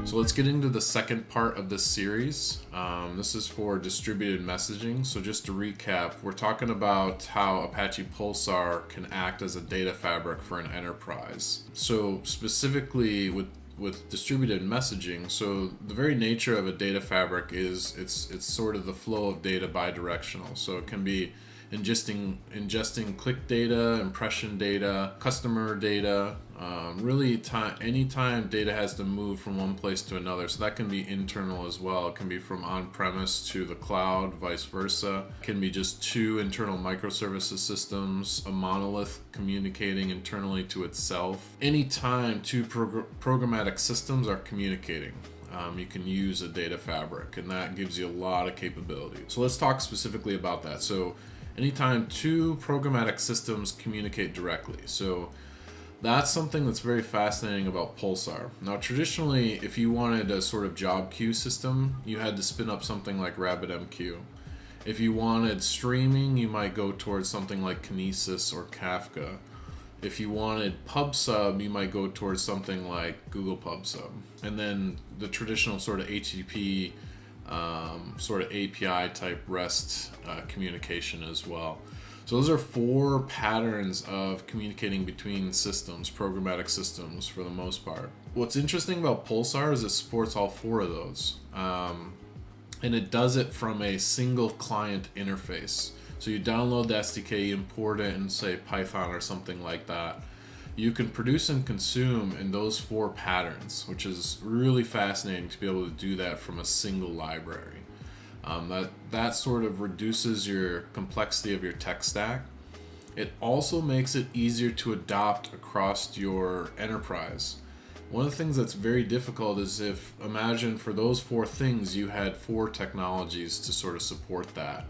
So let's get into the second part of this series. This is for distributed messaging. So just to recap, we're talking about how Apache Pulsar can act as a data fabric for an enterprise. So specifically with distributed messaging, so the very nature of a data fabric is it's sort of the flow of data bidirectional. So it can be ingesting click data, impression data, customer data, really anytime data has to move from one place to another. So that can be internal as well. It can be from on-premise to the cloud, vice versa. It can be just two internal microservices systems, a monolith communicating internally to itself. Anytime two programmatic systems are communicating, you can use a data fabric, and that gives you a lot of capability. So let's talk specifically about that. So anytime two programmatic systems communicate directly. So that's something that's very fascinating about Pulsar. Now, traditionally, if you wanted a sort of job queue system, you had to spin up something like RabbitMQ. If you wanted streaming, you might go towards something like Kinesis or Kafka. If you wanted PubSub, you might go towards something like Google PubSub. And then the traditional sort of HTTP sort of API type REST communication as well. So those are four patterns of communicating between systems, programmatic systems for the most part. What's interesting about Pulsar is it supports all four of those. And it does it from a single client interface. So you download the SDK, you import it in, say, Python or something like that. You can produce and consume in those four patterns, which is really fascinating to be able to do that from a single library. That sort of reduces your complexity of your tech stack. It also makes it easier to adopt across your enterprise. One of the things that's very difficult is imagine for those four things you had four technologies to sort of support that.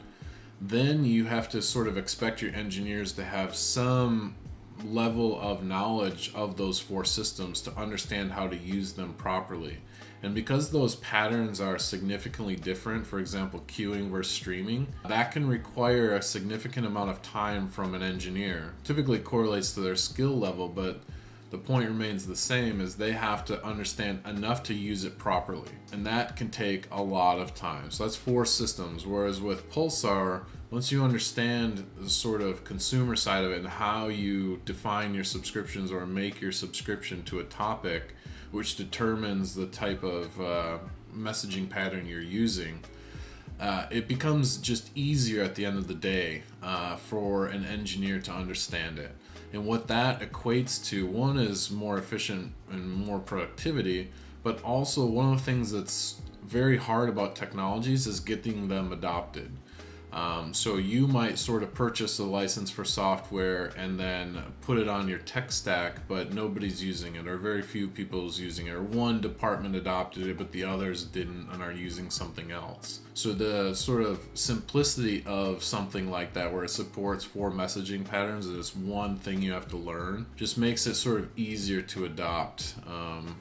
Then you have to sort of expect your engineers to have some level of knowledge of those four systems to understand how to use them properly. And because those patterns are significantly different, for example, queuing versus streaming, that can require a significant amount of time from an engineer. Typically correlates to their skill level, but the point remains the same, is they have to understand enough to use it properly. And that can take a lot of time. So that's four systems. Whereas with Pulsar, once you understand the sort of consumer side of it and how you define your subscriptions or make your subscription to a topic, which determines the type of messaging pattern you're using, it becomes just easier at the end of the day for an engineer to understand it. And what that equates to, one is more efficient and more productivity, but also one of the things that's very hard about technologies is getting them adopted. So you might sort of purchase a license for software and then put it on your tech stack, but nobody's using it, or very few people's using it, or one department adopted it, but the others didn't and are using something else. So the sort of simplicity of something like that, where it supports four messaging patterns and it's one thing you have to learn, just makes it sort of easier to adopt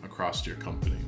across your company.